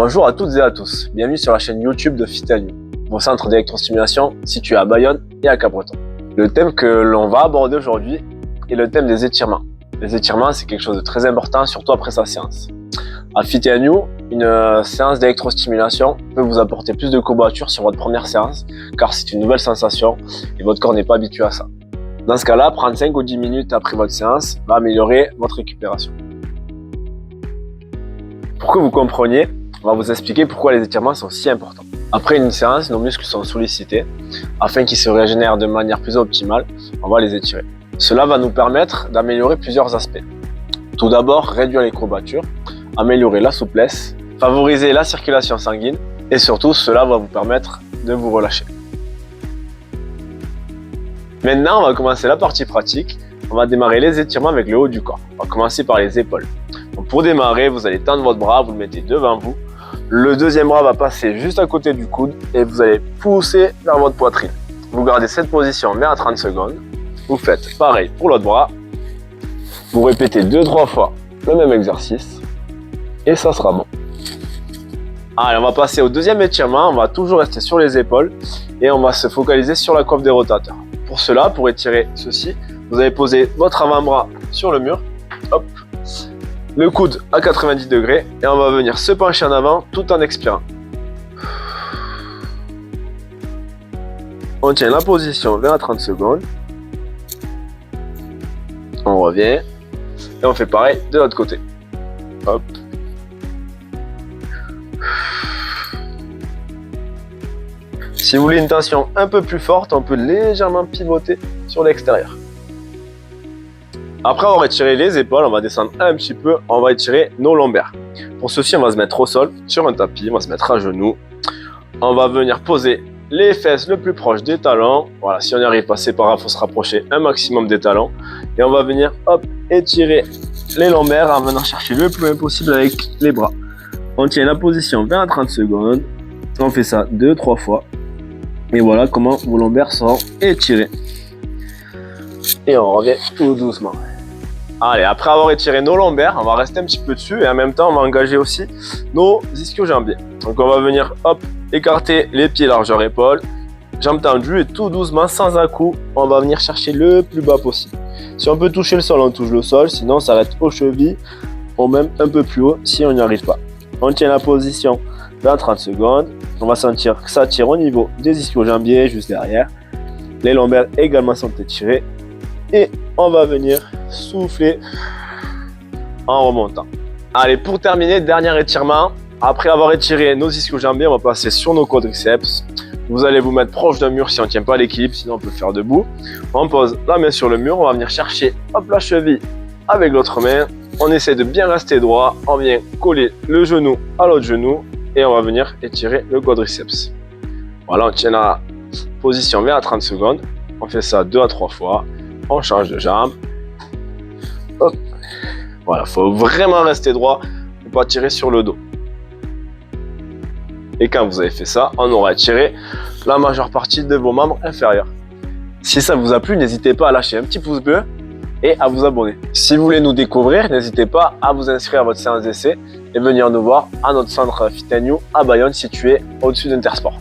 Bonjour à toutes et à tous, bienvenue sur la chaîne YouTube de Fit & You, mon centre d'électrostimulation situé à Bayonne et à Capbreton. Le thème que l'on va aborder aujourd'hui est le thème des étirements. Les étirements, c'est quelque chose de très important, surtout après sa séance. À Fit & You, une séance d'électrostimulation peut vous apporter plus de courbature sur votre première séance, car c'est une nouvelle sensation et votre corps n'est pas habitué à ça. Dans ce cas-là, prendre 5 ou 10 minutes après votre séance va améliorer votre récupération. Pour que vous compreniez, on va vous expliquer pourquoi les étirements sont si importants. Après une séance, nos muscles sont sollicités. Afin qu'ils se régénèrent de manière plus optimale, on va les étirer. Cela va nous permettre d'améliorer plusieurs aspects. Tout d'abord, réduire les courbatures, améliorer la souplesse, favoriser la circulation sanguine et surtout, cela va vous permettre de vous relâcher. Maintenant, on va commencer la partie pratique. On va démarrer les étirements avec le haut du corps. On va commencer par les épaules. Donc pour démarrer, vous allez tendre votre bras, vous le mettez devant vous. Le deuxième bras va passer juste à côté du coude et vous allez pousser vers votre poitrine. Vous gardez cette position 20 à 30 secondes. Vous faites pareil pour l'autre bras. Vous répétez 2-3 fois le même exercice et ça sera bon. Allez, on va passer au deuxième étirement. On va toujours rester sur les épaules et on va se focaliser sur la coiffe des rotateurs. Pour cela, pour étirer ceci, vous allez poser votre avant-bras sur le mur. Hop. Le coude à 90 degrés et on va venir se pencher en avant tout en expirant. On tient la position 20 à 30 secondes. On revient et on fait pareil de l'autre côté. Hop. Si vous voulez une tension un peu plus forte, on peut légèrement pivoter sur l'extérieur. Après avoir étiré les épaules, on va descendre un petit peu, on va étirer nos lombaires. Pour ceci, on va se mettre au sol, sur un tapis, on va se mettre à genoux. On va venir poser les fesses le plus proche des talons. Voilà, si on n'y arrive pas, c'est pas grave, il faut se rapprocher un maximum des talons. Et on va venir, hop, étirer les lombaires en venant chercher le plus loin possible avec les bras. On tient la position 20 à 30 secondes. On fait ça 2-3 fois. Et voilà comment vos lombaires sont étirés. Et on revient tout doucement. Allez, après avoir étiré nos lombaires, on va rester un petit peu dessus et en même temps, on va engager aussi nos ischio-jambiers. Donc, on va venir, hop, écarter les pieds largeur épaule, jambes tendues et tout doucement, sans un coup, on va venir chercher le plus bas possible. Si on peut toucher le sol, on touche le sol, sinon on s'arrête aux chevilles ou même un peu plus haut si on n'y arrive pas. On tient la position 20-30 secondes. On va sentir que ça tire au niveau des ischio-jambiers juste derrière. Les lombaires également sont étirés. Et on va venir souffler en remontant. Allez, pour terminer, dernier étirement. Après avoir étiré nos ischio-jambiers, on va passer sur nos quadriceps. Vous allez vous mettre proche d'un mur si on ne tient pas l'équilibre, sinon on peut le faire debout. On pose la main sur le mur, on va venir chercher hop, la cheville avec l'autre main. On essaie de bien rester droit. On vient coller le genou à l'autre genou et on va venir étirer le quadriceps. Voilà, on tient la position 20 à 30 secondes. On fait ça 2 à 3 fois. On change de jambe. Hop. Voilà, il faut vraiment rester droit pour pas tirer sur le dos. Et quand vous avez fait ça, on aura étiré la majeure partie de vos membres inférieurs. Si ça vous a plu, n'hésitez pas à lâcher un petit pouce bleu et à vous abonner. Si vous voulez nous découvrir, n'hésitez pas à vous inscrire à votre séance d'essai et venir nous voir à notre centre Fit & You à Bayonne situé au-dessus d'Intersport.